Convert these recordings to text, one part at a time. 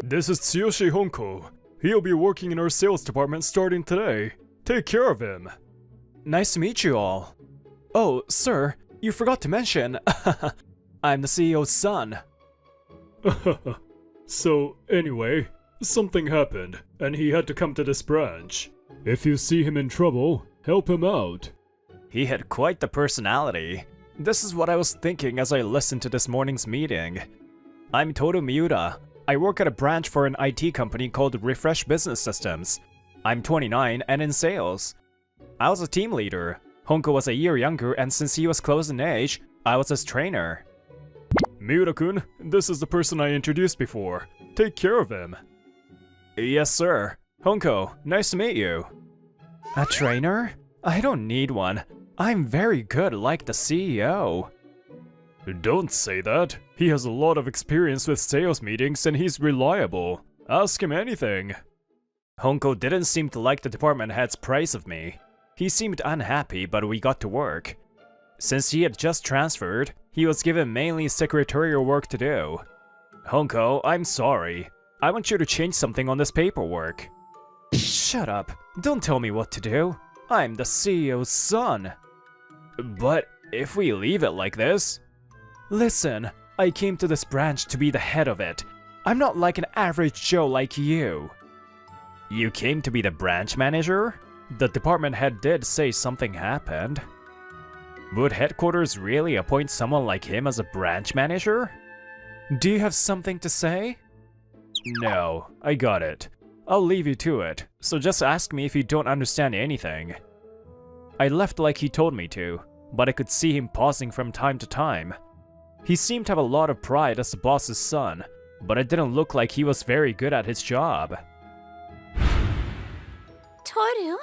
This is Tsuyoshi Honko. He'll be working in our sales department starting today. Take care of him. Nice to meet you all. Oh, sir, you forgot to mention, I'm the CEO's son. So, anyway, something happened, and he had to come to this branch. If you see him in trouble, help him out. He had quite the personality. This is what I was thinking as I listened to this morning's meeting. I'm Toru Miura. I work at a branch for an IT company called Refresh Business Systems. I'm 29 and in sales. I was a team leader. Honko was a year younger, and since he was close in age, I was his trainer. Miura-kun, this is the person I introduced before. Take care of him. Yes, sir. Honko, nice to meet you. A trainer? I don't need one. I'm very good like the CEO. Don't say that. He has a lot of experience with sales meetings and he's reliable. Ask him anything. Honko didn't seem to like the department head's praise of me. He seemed unhappy, but we got to work. Since he had just transferred, he was given mainly secretarial work to do. Honko, I'm sorry. I want you to change something on this paperwork. Shut up. Don't tell me what to do. I'm the CEO's son. But if we leave it like this... Listen, I came to this branch to be the head of it. I'm not like an average Joe like you. You came to be the branch manager? The department head did say something happened. Would headquarters really appoint someone like him as a branch manager? Do you have something to say? No, I got it. I'll leave you to it, so just ask me if you don't understand anything. I left like he told me to, but I could see him pausing from time to time. He seemed to have a lot of pride as the boss's son, but it didn't look like he was very good at his job. Toru,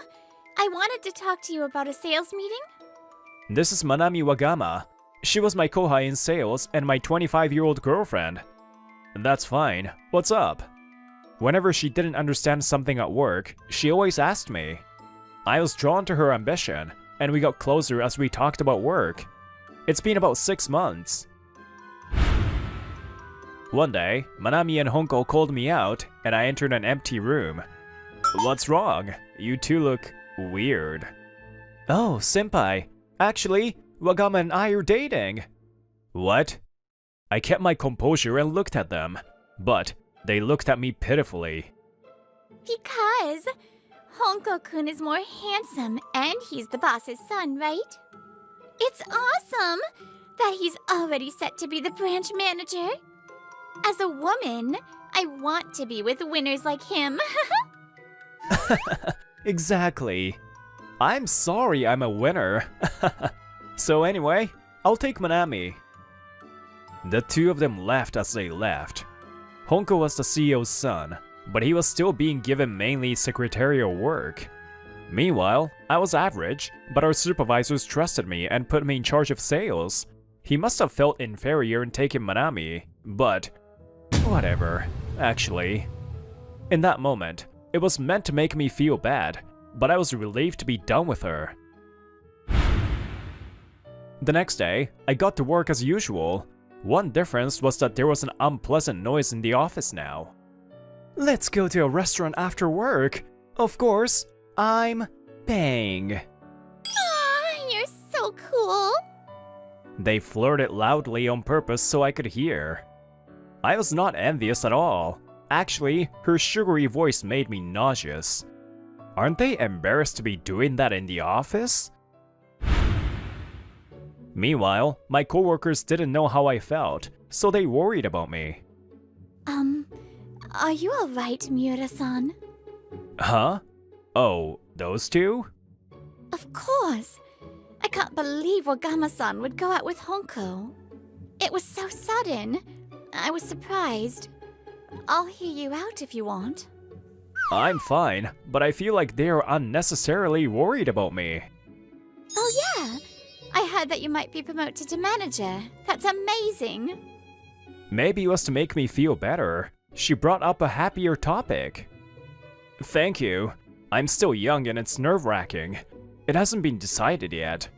I wanted to talk to you about a sales meeting. This is Manami Wagama. She was my kohai in sales and my 25-year-old girlfriend. That's fine. What's up? Whenever she didn't understand something at work, she always asked me. I was drawn to her ambition, and we got closer as we talked about work. It's been about 6 months. One day, Manami and Honko called me out, and I entered an empty room. What's wrong? You two look weird. Oh, senpai. Actually, Wagama and I are dating. What? I kept my composure and looked at them, but they looked at me pitifully. Because Honko-kun is more handsome and he's the boss's son, right? It's awesome that he's already set to be the branch manager. As a woman, I want to be with winners like him. Exactly. I'm sorry I'm a winner. So anyway, I'll take Manami. The two of them laughed as they left. Honko was the CEO's son, but he was still being given mainly secretarial work. Meanwhile, I was average, but our supervisors trusted me and put me in charge of sales. He must have felt inferior in taking Manami, but whatever, actually. In that moment, it was meant to make me feel bad, but I was relieved to be done with her. The next day, I got to work as usual. One difference was that there was an unpleasant noise in the office now. Let's go to a restaurant after work. Of course, I'm paying. Ah, you're so cool. They flirted loudly on purpose so I could hear. I was not envious at all. Actually, her sugary voice made me nauseous. Aren't they embarrassed to be doing that in the office? Meanwhile, my coworkers didn't know how I felt, so they worried about me. Are you alright, Miura-san? Huh? Oh, those two? Of course. I can't believe Wagama-san would go out with Honko. It was so sudden. I was surprised. I'll hear you out if you want. I'm fine, but I feel like they are unnecessarily worried about me. Oh yeah, I heard that you might be promoted to manager. That's amazing. Maybe it was to make me feel better. She brought up a happier topic. Thank you. I'm still young and it's nerve-wracking. It hasn't been decided yet.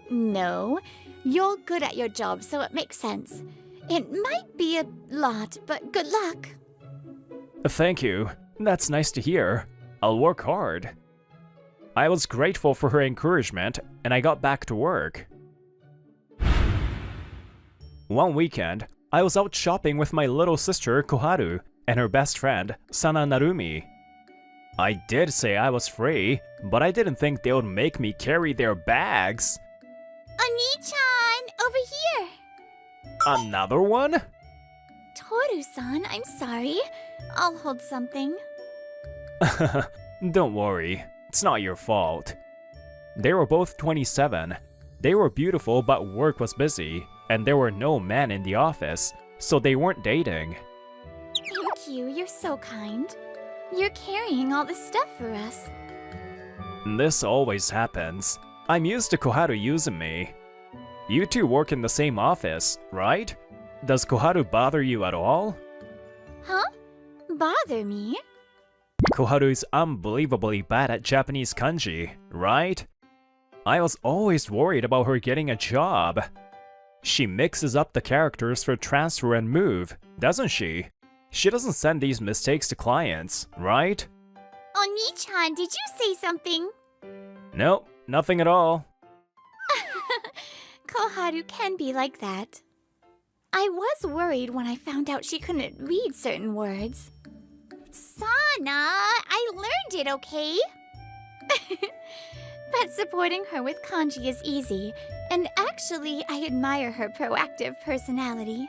No, you're good at your job, so it makes sense. It might be a lot, but good luck. Thank you. That's nice to hear. I'll work hard. I was grateful for her encouragement, and I got back to work. One weekend, I was out shopping with my little sister Koharu and her best friend Sana Narumi. I did say I was free, but I didn't think they would make me carry their bags. Oni-chan, over here! Another one? Toru-san, I'm sorry. I'll hold something. Don't worry, it's not your fault. They were both 27. They were beautiful, but work was busy, and there were no men in the office, so they weren't dating. Thank you, you're so kind. You're carrying all this stuff for us. This always happens. I'm used to Koharu using me. You two work in the same office, right? Does Koharu bother you at all? Huh? Bother me? Koharu is unbelievably bad at Japanese kanji, right? I was always worried about her getting a job. She mixes up the characters for transfer and move, doesn't she? She doesn't send these mistakes to clients, right? Oni-chan, did you say something? Nope, nothing at all. Koharu can be like that. I was worried when I found out she couldn't read certain words. Sana, I learned it, okay? But supporting her with kanji is easy, and actually I admire her proactive personality.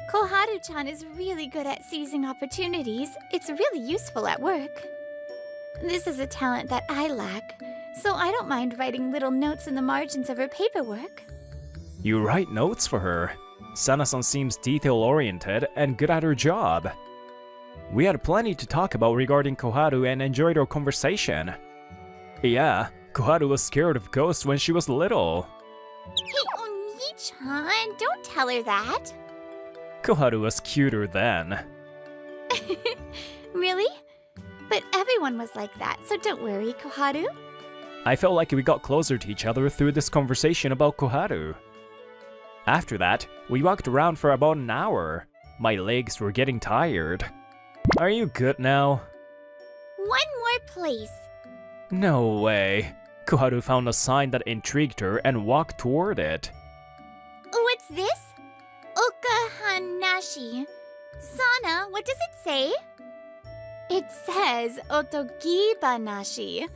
Koharu-chan is really good at seizing opportunities. It's really useful at work. This is a talent that I lack, so I don't mind writing little notes in the margins of her paperwork. You write notes for her. Sana-san seems detail-oriented and good at her job. We had plenty to talk about regarding Koharu and enjoyed our conversation. Yeah, Koharu was scared of ghosts when she was little. Hey, Oni-chan, don't tell her that. Koharu was cuter then. Really? But everyone was like that, so don't worry, Koharu. I felt like we got closer to each other through this conversation about Koharu. After that, we walked around for about an hour. My legs were getting tired. Are you good now? One more place. No way. Koharu found a sign that intrigued her and walked toward it. What's this? Okahanashi. Sana, what does it say? It says Otogibanashi.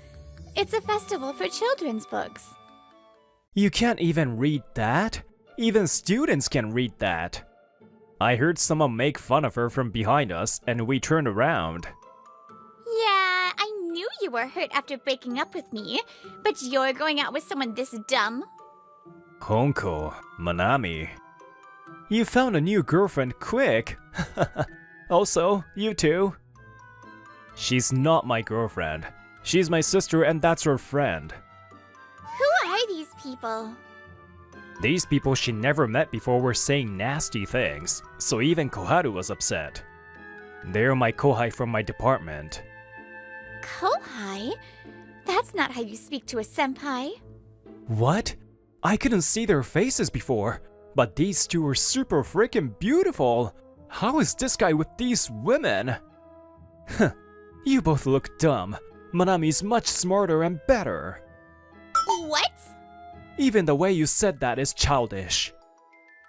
It's a festival for children's books. You can't even read that? Even students can read that. I heard someone make fun of her from behind us and we turned around. Yeah, I knew you were hurt after breaking up with me, but you're going out with someone this dumb? Honko, Manami. You found a new girlfriend quick. Also, you too. She's not my girlfriend. She's my sister and that's her friend. Who are these people? These people she never met before were saying nasty things, so even Koharu was upset. They're my kohai from my department. Kohai? That's not how you speak to a senpai. What? I couldn't see their faces before, but these two are super freaking beautiful. How is this guy with these women? Huh, you both look dumb. Manami's much smarter and better. What? Even the way you said that is childish.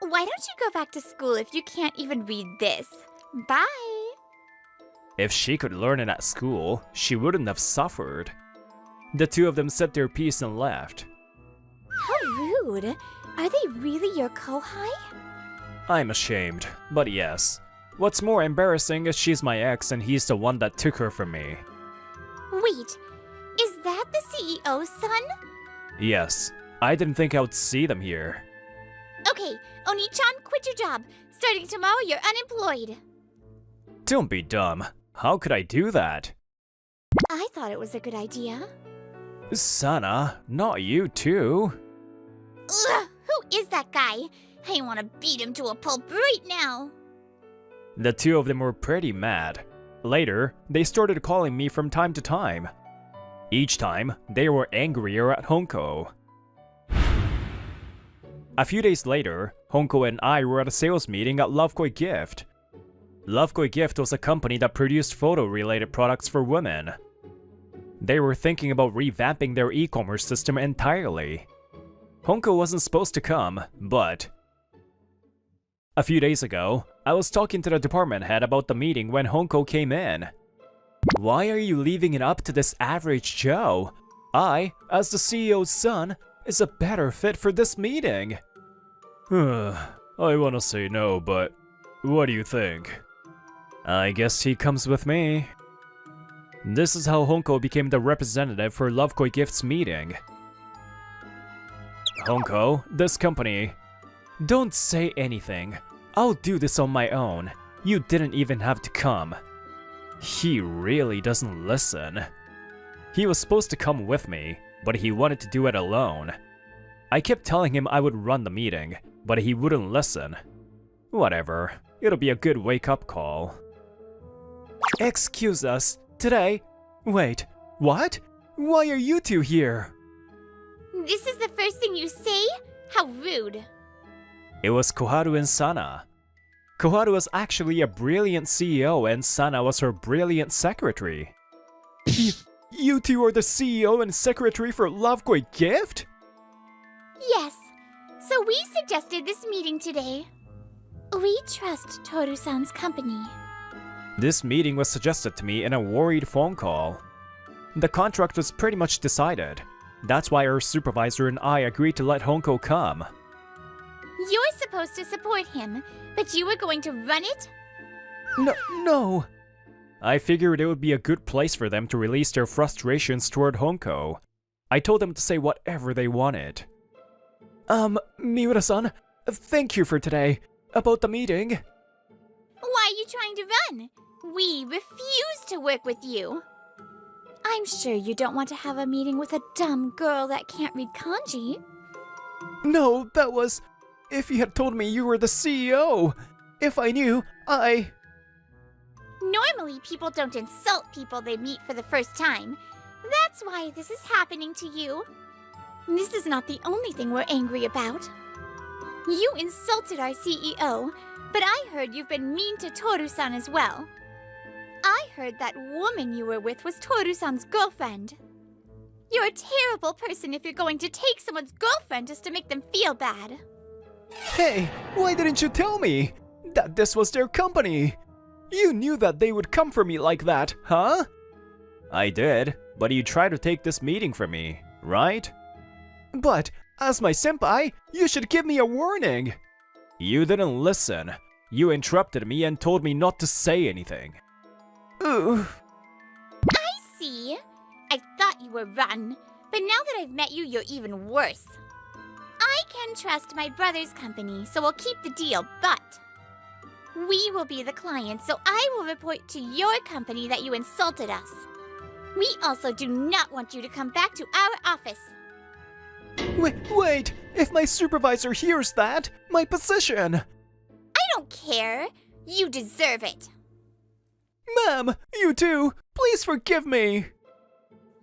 Why don't you go back to school if you can't even read this? Bye. If she could learn it at school, she wouldn't have suffered. The two of them said their piece and left. How rude. Are they really your kohai? I'm ashamed, but yes. What's more embarrassing is she's my ex and he's the one that took her from me. Wait, is that the CEO's son? Yes, I didn't think I would see them here. Okay, Oni-chan, quit your job. Starting tomorrow, you're unemployed. Don't be dumb. How could I do that? I thought it was a good idea. Sana, not you too. Ugh, who is that guy? I want to beat him to a pulp right now. The two of them were pretty mad. Later, they started calling me from time to time. Each time, they were angrier at Honko. A few days later, Honko and I were at a sales meeting at Lovekoi Gift. Lovekoi Gift was a company that produced photo-related products for women. They were thinking about revamping their e-commerce system entirely. Honko wasn't supposed to come, but... A few days ago, I was talking to the department head about the meeting when Honko came in. Why are you leaving it up to this average Joe? I, as the CEO's son, is a better fit for this meeting. I wanna say no, but what do you think? I guess he comes with me. This is how Honko became the representative for Lovekoi Gift's meeting. Honko, this company... Don't say anything. I'll do this on my own. You didn't even have to come. He really doesn't listen. He was supposed to come with me, but he wanted to do it alone. I kept telling him I would run the meeting, but he wouldn't listen. Whatever, it'll be a good wake-up call. Excuse us, today... Wait, what? Why are you two here? This is the first thing you say? How rude. It was Koharu and Sana. Koharu was actually a brilliant CEO and Sana was her brilliant secretary. You two are the CEO and secretary for Lovekoi Gift? Yes, so we suggested this meeting today. We trust Toru-san's company. This meeting was suggested to me in a worried phone call. The contract was pretty much decided. That's why our supervisor and I agreed to let Honko come. You're supposed to support him, but you were going to run it? No. I figured it would be a good place for them to release their frustrations toward Honko. I told them to say whatever they wanted. Miura-san, thank you for today. About the meeting. Why are you trying to run? We refuse to work with you. I'm sure you don't want to have a meeting with a dumb girl that can't read kanji. No, that was... If you had told me you were the CEO. If I knew, Normally, people don't insult people they meet for the first time. That's why this is happening to you. This is not the only thing we're angry about. You insulted our CEO, but I heard you've been mean to Toru-san as well. I heard that woman you were with was Toru-san's girlfriend. You're a terrible person if you're going to take someone's girlfriend just to make them feel bad. Hey, why didn't you tell me that this was their company? You knew that they would come for me like that, huh? I did, but you tried to take this meeting from me, right? But, as my senpai, you should give me a warning. You didn't listen. You interrupted me and told me not to say anything. Ugh. I see. I thought you were rotten, but now that I've met you, you're even worse. I can trust my brother's company, so we'll keep the deal, but we will be the client, so I will report to your company that you insulted us. We also do not want you to come back to our office. Wait! If my supervisor hears that, my position! I don't care. You deserve it. Ma'am, you too! Please forgive me!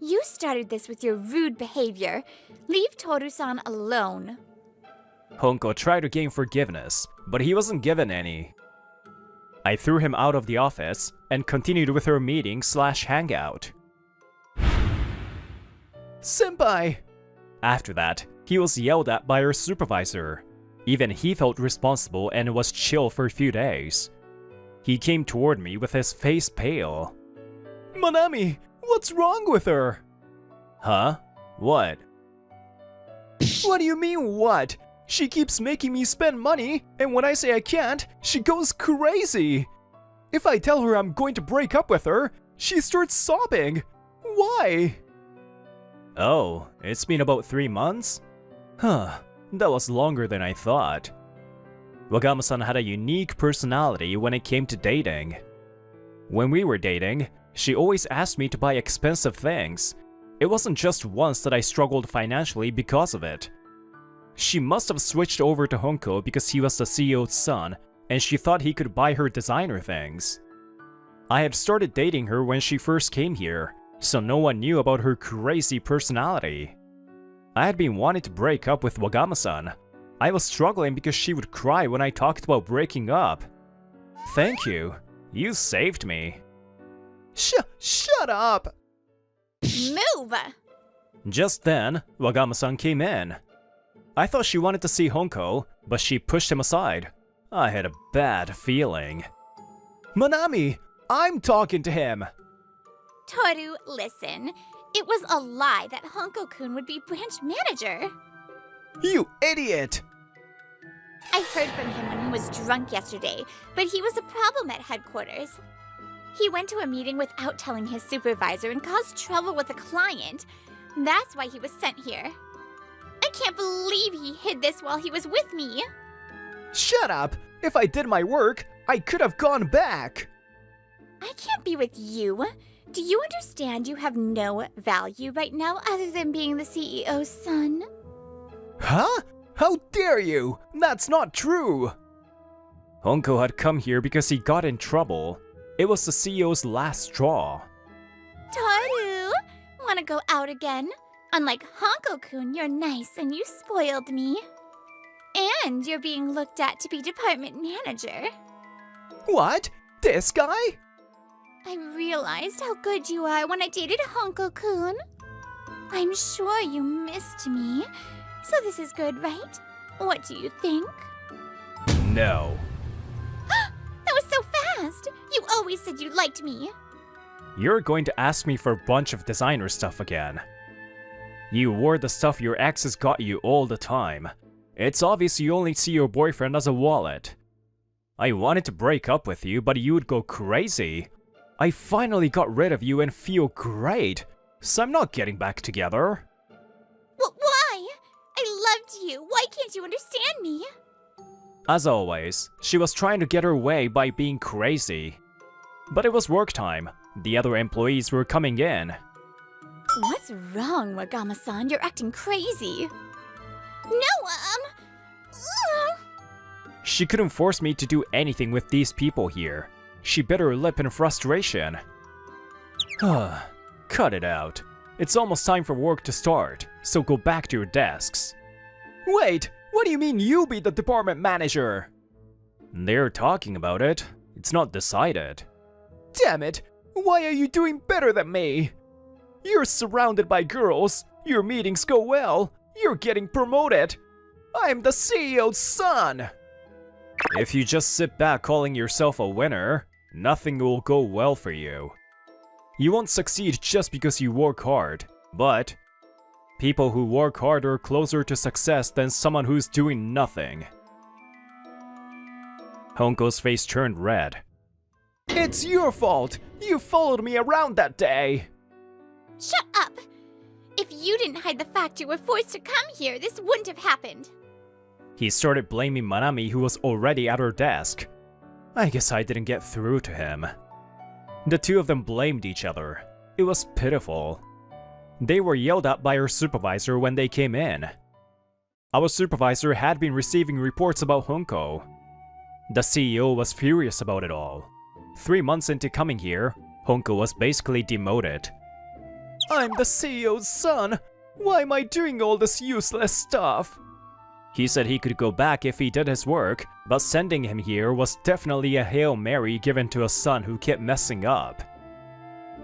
You started this with your rude behavior. Leave Toru-san alone. Honko tried to gain forgiveness, but he wasn't given any. I threw him out of the office and continued with her meeting/hangout. Senpai! After that, he was yelled at by her supervisor. Even he felt responsible and was chill for a few days. He came toward me with his face pale. Manami, what's wrong with her? Huh? What? What do you mean, what? She keeps making me spend money, and when I say I can't, she goes crazy. If I tell her I'm going to break up with her, she starts sobbing. Why? Oh, it's been about 3 months? Huh, that was longer than I thought. Wagama-san had a unique personality when it came to dating. When we were dating, she always asked me to buy expensive things. It wasn't just once that I struggled financially because of it. She must have switched over to Honko because he was the CEO's son, and she thought he could buy her designer things. I had started dating her when she first came here, so no one knew about her crazy personality. I had been wanting to break up with Wagama-san. I was struggling because she would cry when I talked about breaking up. Thank you. You saved me. Shut up! Move! Just then, Wagama-san came in. I thought she wanted to see Honko, but she pushed him aside. I had a bad feeling. Manami, I'm talking to him. Toru, listen. It was a lie that Honko-kun would be branch manager. You idiot! I heard from him when he was drunk yesterday, but he was a problem at headquarters. He went to a meeting without telling his supervisor and caused trouble with a client. That's why he was sent here. I can't believe he hid this while he was with me. Shut up! If I did my work, I could have gone back. I can't be with you. Do you understand you have no value right now other than being the CEO's son? Huh? How dare you? That's not true! Honko had come here because he got in trouble. It was the CEO's last straw. Toru, wanna go out again? Unlike Honko-kun, you're nice and you spoiled me. And you're being looked at to be department manager. What? This guy? I realized how good you are when I dated Honko-kun. I'm sure you missed me. So this is good, right? What do you think? No. That was so fast! You always said you liked me. You're going to ask me for a bunch of designer stuff again. You wore the stuff your exes got you all the time. It's obvious you only see your boyfriend as a wallet. I wanted to break up with you, but you would go crazy. I finally got rid of you and feel great, so I'm not getting back together. Why? I loved you. Why can't you understand me? As always, she was trying to get her way by being crazy. But it was work time. The other employees were coming in. What's wrong, Wagama-san? You're acting crazy. No, She couldn't force me to do anything with these people here. She bit her lip in frustration. Cut it out. It's almost time for work to start, so go back to your desks. Wait, what do you mean you be the department manager? They're talking about it. It's not decided. Damn it! Why are you doing better than me? You're surrounded by girls, your meetings go well, you're getting promoted. I'm the CEO's son! If you just sit back calling yourself a winner, nothing will go well for you. You won't succeed just because you work hard, but people who work hard are closer to success than someone who's doing nothing. Honko's face turned red. It's your fault! You followed me around that day! Shut up! If you didn't hide the fact you were forced to come here, this wouldn't have happened. He started blaming Manami, who was already at her desk. I guess I didn't get through to him. The two of them blamed each other. It was pitiful. They were yelled at by our supervisor when they came in. Our supervisor had been receiving reports about Honko. The CEO was furious about it all. 3 months into coming here, Honko was basically demoted. I'm the CEO's son! Why am I doing all this useless stuff? He said he could go back if he did his work, but sending him here was definitely a Hail Mary given to a son who kept messing up.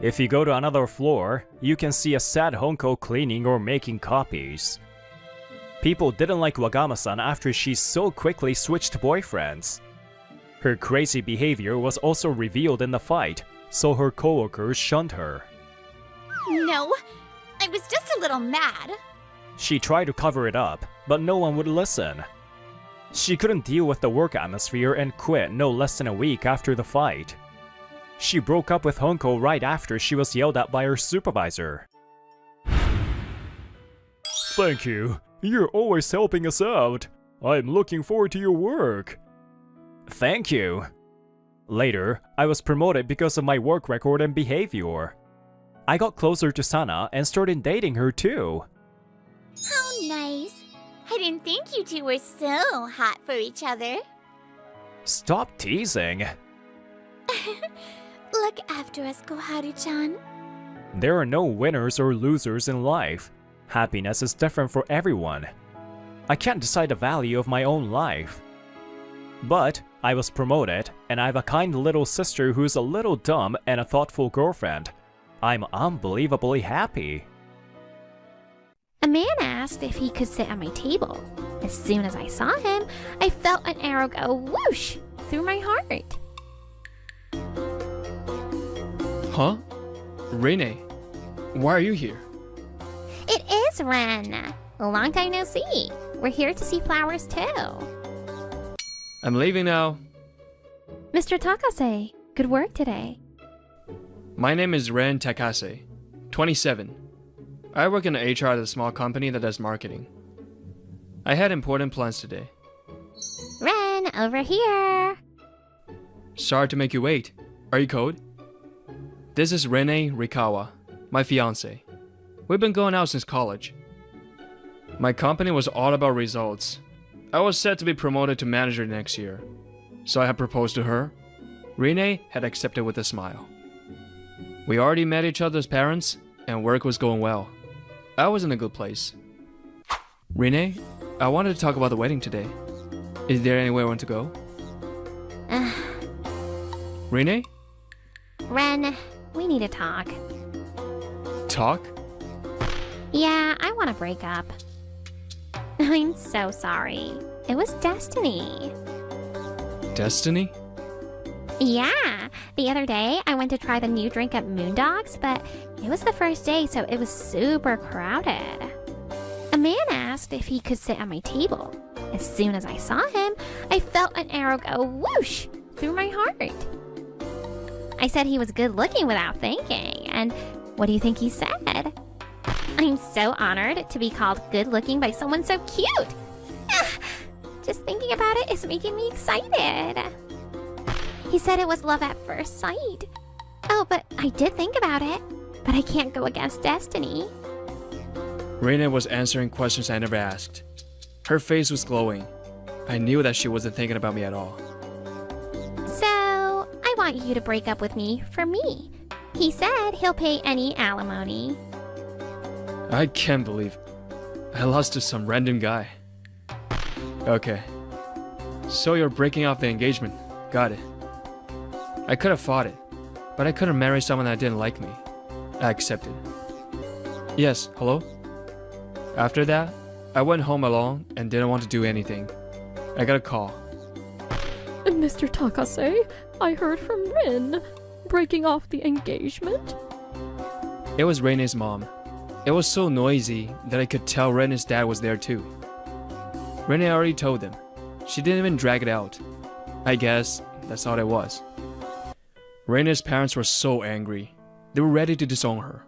If you go to another floor, you can see a sad Honko cleaning or making copies. People didn't like Wagama-san after she so quickly switched boyfriends. Her crazy behavior was also revealed in the fight, so her coworkers shunned her. No, I was just a little mad. She tried to cover it up, but no one would listen. She couldn't deal with the work atmosphere and quit no less than a week after the fight. She broke up with Honko right after she was yelled at by her supervisor. Thank you. You're always helping us out. I'm looking forward to your work. Thank you. Later, I was promoted because of my work record and behavior. I got closer to Sana and started dating her too. How nice. I didn't think you two were so hot for each other. Stop teasing. Look after us, Koharu-chan. There are no winners or losers in life. Happiness is different for everyone. I can't decide the value of my own life. But I was promoted, and I have a kind little sister who's a little dumb and a thoughtful girlfriend. I'm unbelievably happy. A man asked if he could sit at my table. As soon as I saw him, I felt an arrow go whoosh through my heart. Huh? Rene, why are you here? It is Ren. Long time no see. We're here to see flowers too. I'm leaving now. Mr. Takase, good work today. My name is Ren Takase, 27. I work in HR at a small company that does marketing. I had important plans today. Ren, over here. Sorry to make you wait. Are you cold? This is Rene Rikawa, my fiance. We've been going out since college. My company was all about results. I was set to be promoted to manager next year, so I had proposed to her. Rene had accepted with a smile. We already met each other's parents, and work was going well. I was in a good place. Rene, I wanted to talk about the wedding today. Is there anywhere I want to go? Rene? Ren, we need to talk. Talk? Yeah, I want to break up. I'm so sorry. It was destiny. Destiny? Yeah, the other day I went to try the new drink at Moondog's, but it was the first day, so it was super crowded. A man asked if he could sit at my table. As soon as I saw him, I felt an arrow go whoosh through my heart. I said he was good looking without thinking, and what do you think he said? I'm so honored to be called good looking by someone so cute. Just thinking about it is making me excited. He said it was love at first sight. Oh, but I did think about it. But I can't go against destiny. Rene was answering questions I never asked. Her face was glowing. I knew that she wasn't thinking about me at all. So, I want you to break up with me for me. He said he'll pay any alimony. I can't believe I lost to some random guy. Okay. So you're breaking off the engagement. Got it. I could have fought it, but I couldn't marry someone that didn't like me. I accepted. Yes, hello? After that, I went home alone and didn't want to do anything. I got a call. Mr. Takase, I heard from Rin. Breaking off the engagement? It was Rene's mom. It was so noisy that I could tell Rene's dad was there too. Rene already told them. She didn't even drag it out. I guess that's all it was. Rene's parents were so angry. They were ready to disown her.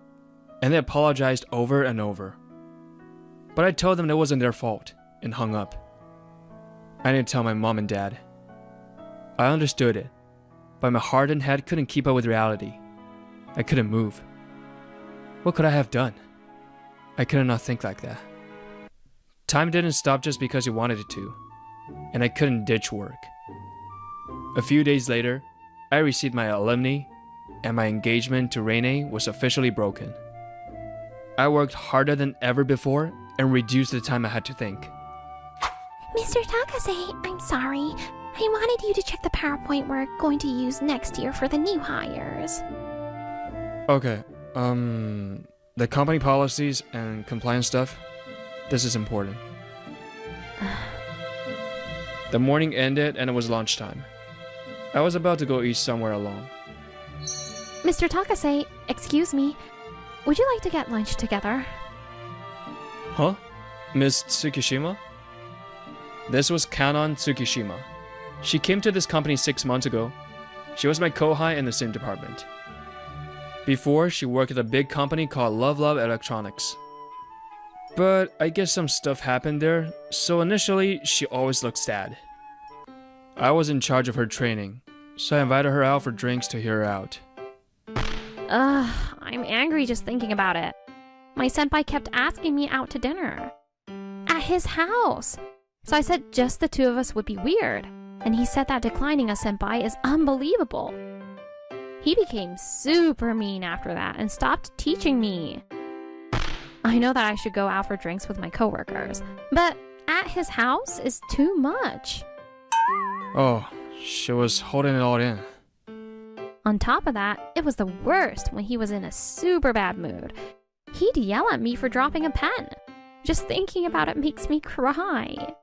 And they apologized over and over. But I told them it wasn't their fault and hung up. I didn't tell my mom and dad. I understood it, but my heart and head couldn't keep up with reality. I couldn't move. What could I have done? I could not think like that. Time didn't stop just because you wanted it to, and I couldn't ditch work. A few days later, I received my alumni, and my engagement to Rene was officially broken. I worked harder than ever before and reduced the time I had to think. Mr. Takase, I'm sorry. I wanted you to check the PowerPoint we're going to use next year for the new hires. Okay, the company policies and compliance stuff, this is important. The morning ended and it was lunchtime. I was about to go eat somewhere alone. Mr. Takase, excuse me. Would you like to get lunch together? Huh? Miss Tsukishima? This was Kanon Tsukishima. She came to this company 6 months ago. She was my kohai in the same department. Before, she worked at a big company called Love Electronics. But I guess some stuff happened there, so initially, she always looked sad. I was in charge of her training, so I invited her out for drinks to hear her out. I'm angry just thinking about it. My senpai kept asking me out to dinner. At his house. So I said just the two of us would be weird. And he said that declining a senpai is unbelievable. He became super mean after that and stopped teaching me. I know that I should go out for drinks with my coworkers, but at his house is too much. Oh, she was holding it all in. On top of that, it was the worst when he was in a super bad mood. He'd yell at me for dropping a pen. Just thinking about it makes me cry.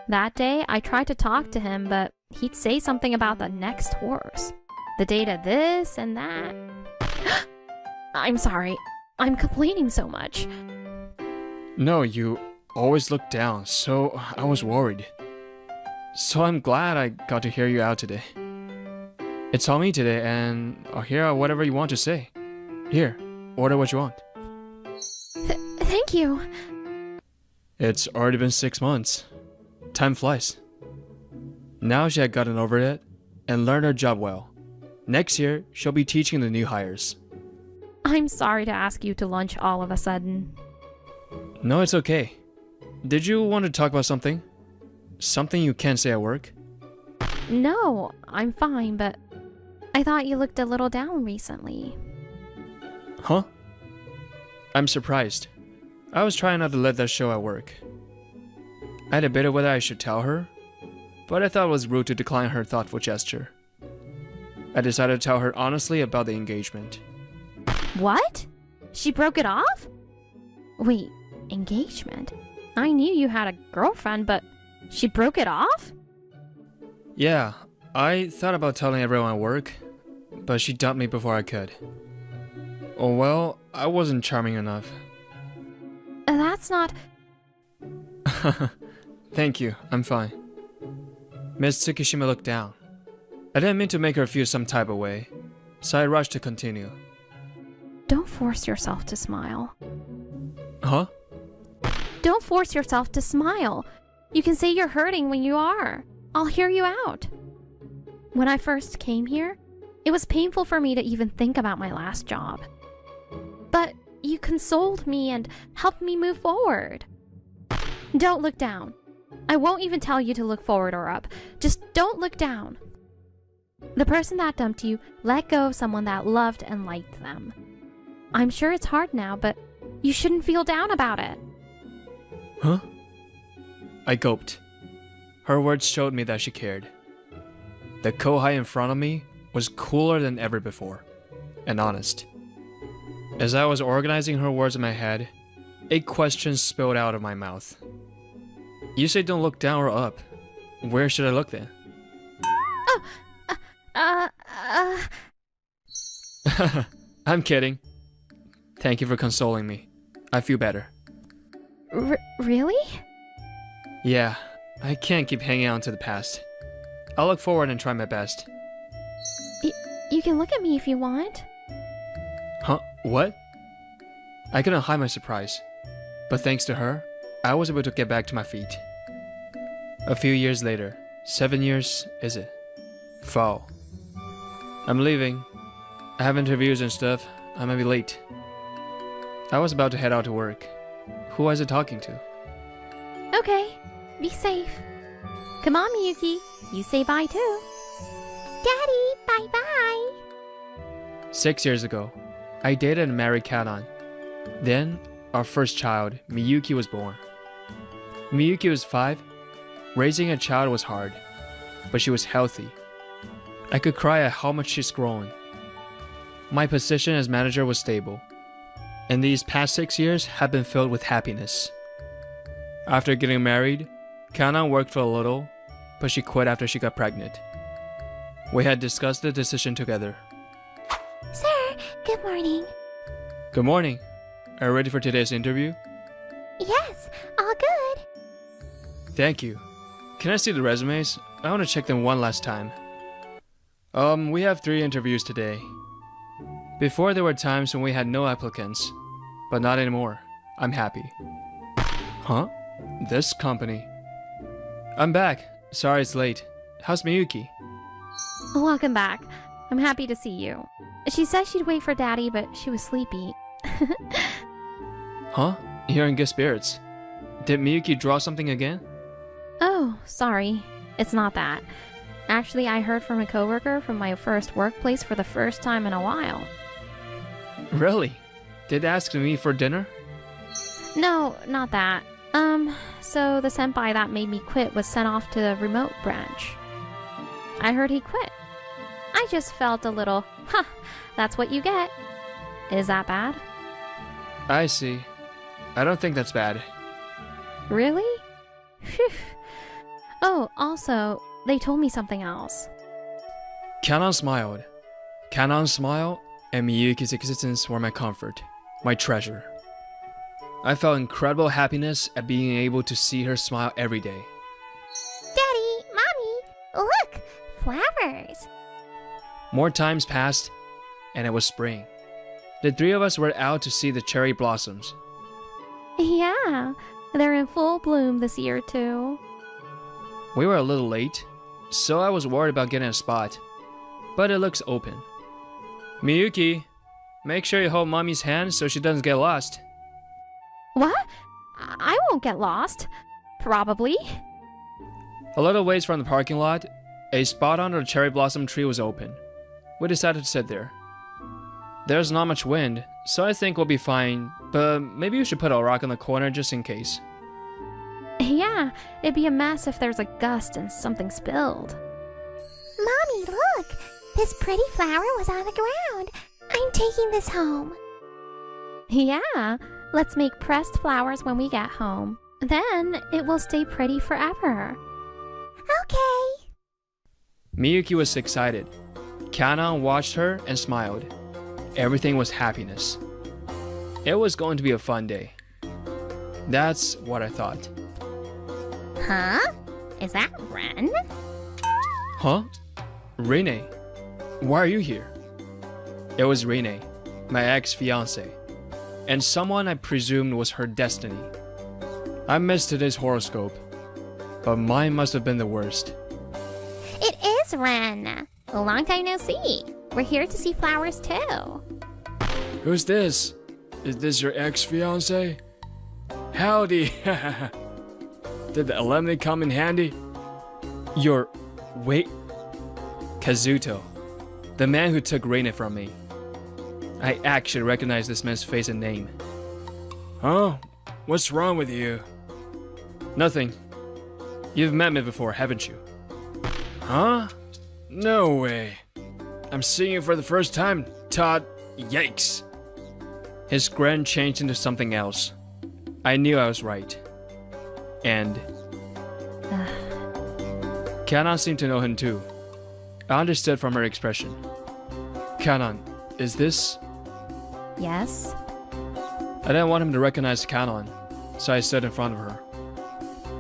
That day, I tried to talk to him, but he'd say something about the next horse. The date of this and that. I'm sorry. I'm complaining so much. No, you always look down, so I was worried. So I'm glad I got to hear you out today. It's all me today, and I'll hear whatever you want to say. Here, order what you want. Thank you. It's already been 6 months. Time flies. Now she had gotten over it and learned her job well. Next year, she'll be teaching the new hires. I'm sorry to ask you to lunch all of a sudden. No, it's okay. Did you want to talk about something? Something you can't say at work? No, I'm fine, but I thought you looked a little down recently. Huh? I'm surprised. I was trying not to let that show at work. I had a bit of whether I should tell her, but I thought it was rude to decline her thoughtful gesture. I decided to tell her honestly about the engagement. What? She broke it off? Wait, engagement? I knew you had a girlfriend, but she broke it off? Yeah, I thought about telling everyone at work, but she dumped me before I could. Oh well, I wasn't charming enough. That's not... Thank you, I'm fine. Miss Tsukishima looked down. I didn't mean to make her feel some type of way, so I rushed to continue. Don't force yourself to smile. Huh? Don't force yourself to smile. You can say you're hurting when you are. I'll hear you out. When I first came here, it was painful for me to even think about my last job. But you consoled me and helped me move forward. Don't look down. I won't even tell you to look forward or up. Just don't look down. The person that dumped you let go of someone that loved and liked them. I'm sure it's hard now, but you shouldn't feel down about it. Huh? I gulped. Her words showed me that she cared. The kohai in front of me was cooler than ever before, and honest. As I was organizing her words in my head, a question spilled out of my mouth. You say don't look down or up. Where should I look then? I'm kidding. Thank you for consoling me. I feel better. Really? Yeah, I can't keep hanging on to the past. I'll look forward and try my best. You can look at me if you want. Huh? What? I couldn't hide my surprise. But thanks to her, I was able to get back to my feet. A few years later, 7 years, is it? Fall. I'm leaving. I have interviews and stuff. I might be late. I was about to head out to work. Who was I talking to? Okay, be safe. Come on, Miyuki. You say bye too. Daddy, bye-bye. 6 years ago, I dated and married Kanan. Then, our first child, Miyuki, was born. Miyuki was 5. Raising a child was hard, but she was healthy. I could cry at how much she's grown. My position as manager was stable, and these past 6 years have been filled with happiness. After getting married, Kanan worked for a little, but she quit after she got pregnant. We had discussed the decision together. Sir, good morning. Good morning. Are you ready for today's interview? Yes, all good. Thank you. Can I see the resumes? I want to check them one last time. We have 3 interviews today. Before there were times when we had no applicants, but not anymore. I'm happy. Huh? This company. I'm back. Sorry it's late. How's Miyuki? Welcome back. I'm happy to see you. She said she'd wait for Daddy, but she was sleepy. Huh? You're in good spirits. Did Miyuki draw something again? Oh, sorry. It's not that. Actually, I heard from a coworker from my first workplace for the first time in a while. Really? Did they ask me for dinner? No, not that. So the senpai that made me quit was sent off to the remote branch. I heard he quit. I just felt a little, that's what you get. Is that bad? I see. I don't think that's bad. Really? Phew. Oh, also, they told me something else. Kanon smiled. Kanon's smile and Miyuki's existence were my comfort, my treasure. I felt incredible happiness at being able to see her smile every day. Daddy, Mommy, look! Flowers! More times passed, and it was spring. The three of us were out to see the cherry blossoms. Yeah, they're in full bloom this year too. We were a little late, so I was worried about getting a spot, but it looks open. Miyuki, make sure you hold Mommy's hand so she doesn't get lost. What? I won't get lost. Probably. A little ways from the parking lot, a spot under the cherry blossom tree was open. We decided to sit there. There's not much wind, so I think we'll be fine, but maybe we should put a rock in the corner just in case. Yeah, it'd be a mess if there's a gust and something spilled. Mommy, look! This pretty flower was on the ground. I'm taking this home. Yeah, let's make pressed flowers when we get home. Then it will stay pretty forever. Okay. Miyuki was excited. Kanon watched her and smiled. Everything was happiness. It was going to be a fun day. That's what I thought. Huh? Is that Ren? Huh? Rene, why are you here? It was Rene, my ex-fiancé, and someone I presumed was her destiny. I missed today's horoscope, but mine must have been the worst. It is Ren. A long time no see. We're here to see flowers too. Who's this? Is this your ex-fiancé? Howdy! Did the lemon come in handy? Wait... Kazuto, the man who took Reina from me. I actually recognize this man's face and name. Huh? What's wrong with you? Nothing. You've met me before, haven't you? Huh? No way. I'm seeing you for the first time, Todd. Yikes. His grin changed into something else. I knew I was right. And... Kanon seemed to know him too. I understood from her expression. Kanon, is this... Yes? I didn't want him to recognize Kanon, so I stood in front of her.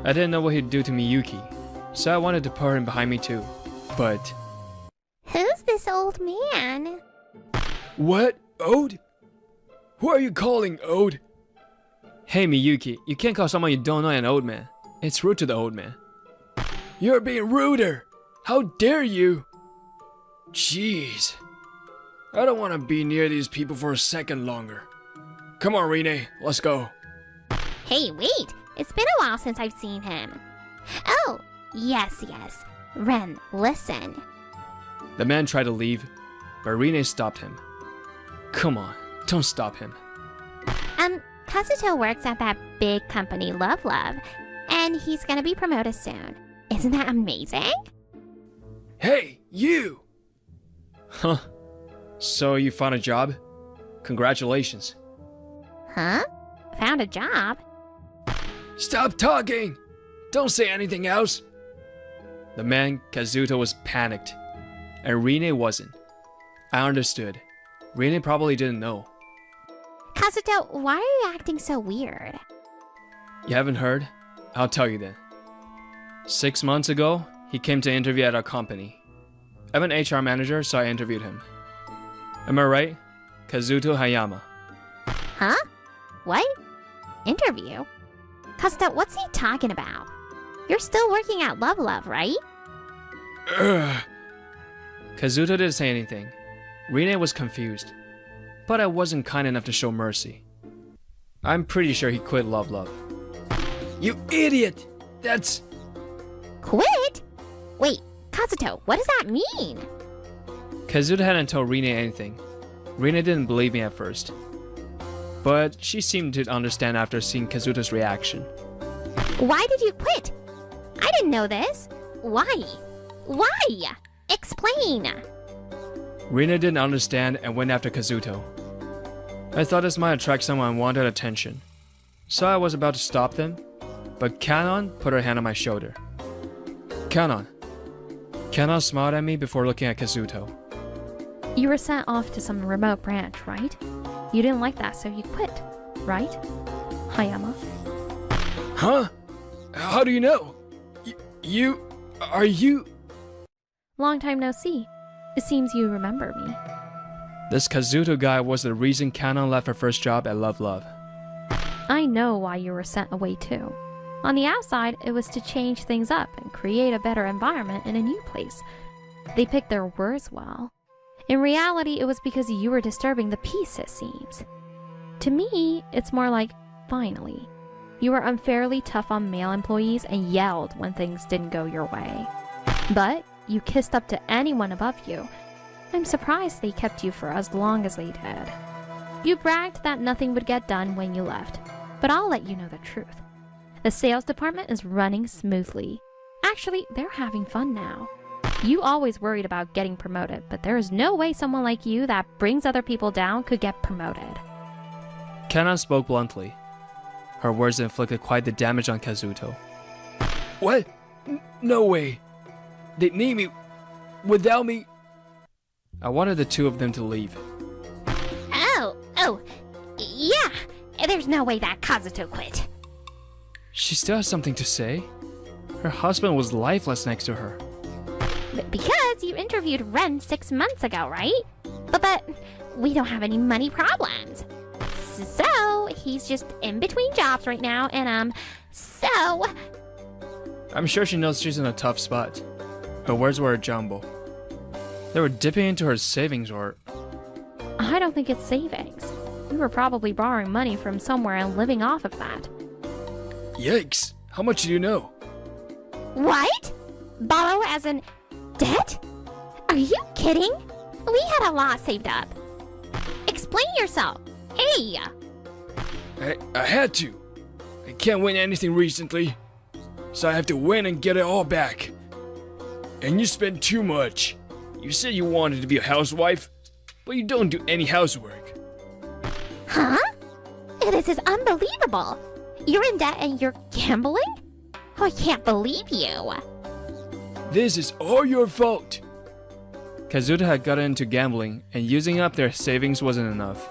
I didn't know what he'd do to Miyuki, so I wanted to put him behind me too. But... Who's this old man? What? Ode? Who are you calling Ode? Hey Miyuki, you can't call someone you don't know an old man. It's rude to the old man. You're being ruder! How dare you! Jeez. I don't want to be near these people for a second longer. Come on, Rene, let's go. Hey, wait! It's been a while since I've seen him. Oh, yes. Ren, listen. The man tried to leave, but Rene stopped him. Come on, don't stop him. Kazuto works at that big company, Love, and he's gonna be promoted soon. Isn't that amazing? Hey, you! Huh? So you found a job? Congratulations. Huh? Found a job? Stop talking! Don't say anything else! The man, Kazuto, was panicked, and Rene wasn't. I understood. Rene probably didn't know. Kazuto, why are you acting so weird? You haven't heard? I'll tell you then. 6 months ago, he came to interview at our company. I'm an HR manager, so I interviewed him. Am I right? Kazuto Hayama. Huh? What? Interview? Kazuto, what's he talking about? You're still working at Love, right? Ugh. Kazuto didn't say anything. Rene was confused. But I wasn't kind enough to show mercy. I'm pretty sure he quit Love. You idiot! That's... Quit? Wait, Kazuto, what does that mean? Kazuto hadn't told Rene anything. Rene didn't believe me at first. But she seemed to understand after seeing Kazuto's reaction. Why did you quit? I didn't know this. Why? Why? Explain! Rina didn't understand and went after Kazuto. I thought this might attract someone and wanted attention, so I was about to stop them, but Kanon put her hand on my shoulder. Kanon. Kanon smiled at me before looking at Kazuto. You were sent off to some remote branch, right? You didn't like that, so you quit, right? Hayama. Huh? How do you know? Are you? Long time no see. It seems you remember me. This Kazuto guy was the reason Kanon left her first job at Love Love. I know why you were sent away too. On the outside, it was to change things up and create a better environment in a new place. They picked their words well. In reality, it was because you were disturbing the peace, it seems. To me, it's more like, finally. You were unfairly tough on male employees and yelled when things didn't go your way. But you kissed up to anyone above you. I'm surprised they kept you for as long as they did. You bragged that nothing would get done when you left, but I'll let you know the truth. The sales department is running smoothly. Actually, they're having fun now. You always worried about getting promoted, but there is no way someone like you that brings other people down could get promoted. Kanon spoke bluntly. Her words inflicted quite the damage on Kazuto. What? No way. They need me without me. I wanted the two of them to leave. Oh, yeah. There's no way that Kazuto quit. She still has something to say. Her husband was lifeless next to her. Because you interviewed Ren 6 months ago, right? But we don't have any money problems. So he's just in between jobs right now, and so... I'm sure she knows she's in a tough spot. Her words were a jumble. They were dipping into her savings or... I don't think it's savings. You were probably borrowing money from somewhere and living off of that. Yikes! How much do you know? What? Borrow as in debt? Are you kidding? We had a lot saved up. Explain yourself. Hey! I had to. I can't win anything recently, so I have to win and get it all back. And you spend too much. You said you wanted to be a housewife, but you don't do any housework. Huh? This is unbelievable. You're in debt and you're gambling? Oh, I can't believe you. This is all your fault. Kazuto had gotten into gambling, and using up their savings wasn't enough.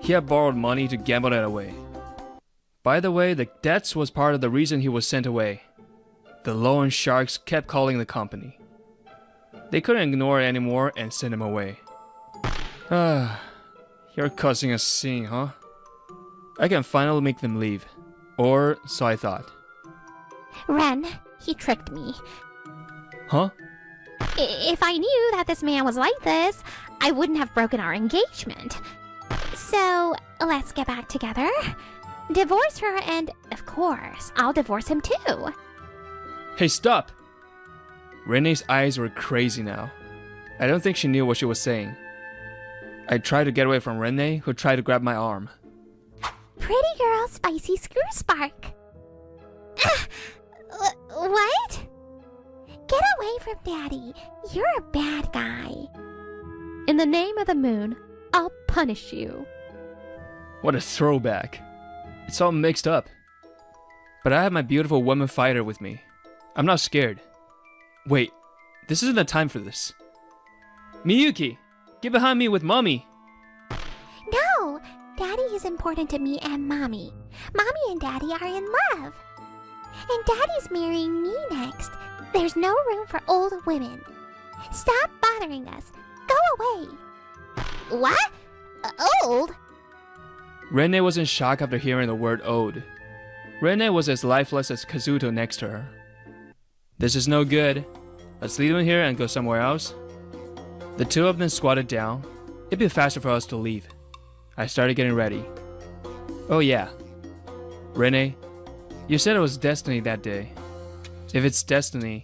He had borrowed money to gamble it away. By the way, the debts was part of the reason he was sent away. The loan sharks kept calling the company. They couldn't ignore it anymore and sent him away. You're causing a scene, huh? I can finally make them leave. Or so I thought. Ren, he tricked me. Huh? If I knew that this man was like this, I wouldn't have broken our engagement. So, let's get back together. Divorce her and, of course, I'll divorce him too. Hey, stop! Renee's eyes were crazy now. I don't think she knew what she was saying. I tried to get away from Renee, who tried to grab my arm. Pretty girl, spicy screw spark. What? Get away from Daddy. You're a bad guy. In the name of the moon, I'll punish you. What a throwback. It's all mixed up. But I have my beautiful woman fighter with me. I'm not scared. Wait, this isn't the time for this. Miyuki, get behind me with Mommy. No, Daddy is important to me and Mommy. Mommy and Daddy are in love. And Daddy's marrying me next. There's no room for old women. Stop bothering us. Go away. What? Old? Renee was in shock after hearing the word old. Renee was as lifeless as Kazuto next to her. This is no good. Let's leave him here and go somewhere else. The two of them squatted down. It'd be faster for us to leave. I started getting ready. Oh yeah. Renee, you said it was destiny that day. If it's destiny,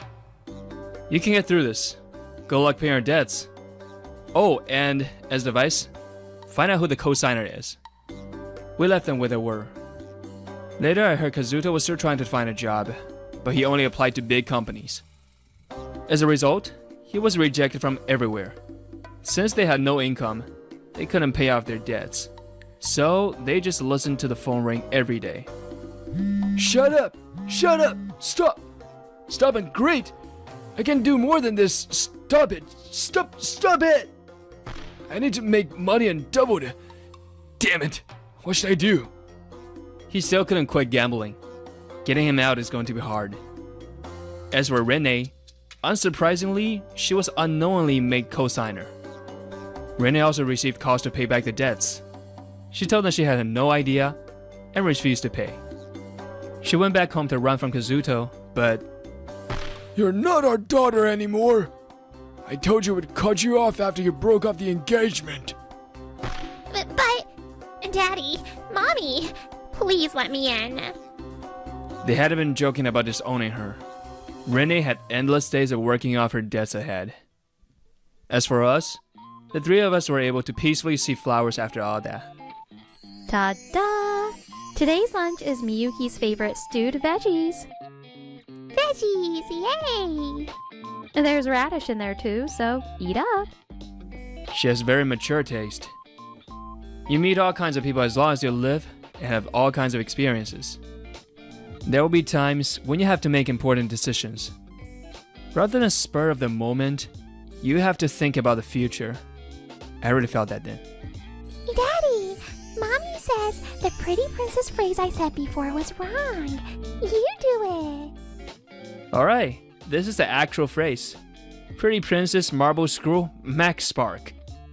you can get through this. Good luck paying our debts. Oh, and as advice, find out who the co-signer is. We left them where they were. Later, I heard Kazuto was still trying to find a job, but he only applied to big companies. As a result, he was rejected from everywhere. Since they had no income, they couldn't pay off their debts. So they just listened to the phone ring every day. Shut up! Shut up! Stop! Stop and great! I can do more than this. Stop it! Stop it! I need to make money and double it. Damn it! What should I do? He still couldn't quit gambling. Getting him out is going to be hard. As for Renee, unsurprisingly, she was unknowingly made co-signer. Renee also received calls to pay back the debts. She told them she had no idea and refused to pay. She went back home to run from Kazuto, but You're not our daughter anymore. I told you we'd cut you off after you broke off the engagement. But, Daddy, Mommy, please let me in. they had been joking about disowning her. Renee had endless days of working off her debts ahead. As for us, the three of us were able to peacefully see flowers after all that. Ta-da! Today's lunch is Miyuki's favorite stewed veggies. Veggies, yay! And there's radish in there too, so eat up. She has very mature taste. You meet all kinds of people as long as you live and have all kinds of experiences. There will be times when you have to make important decisions. Rather than a spur of the moment, you have to think about the future. I really felt that then. Daddy, Mommy says the pretty princess phrase I said before was wrong. You do it. Alright, this is the actual phrase. Pretty princess marble screw Max Spark.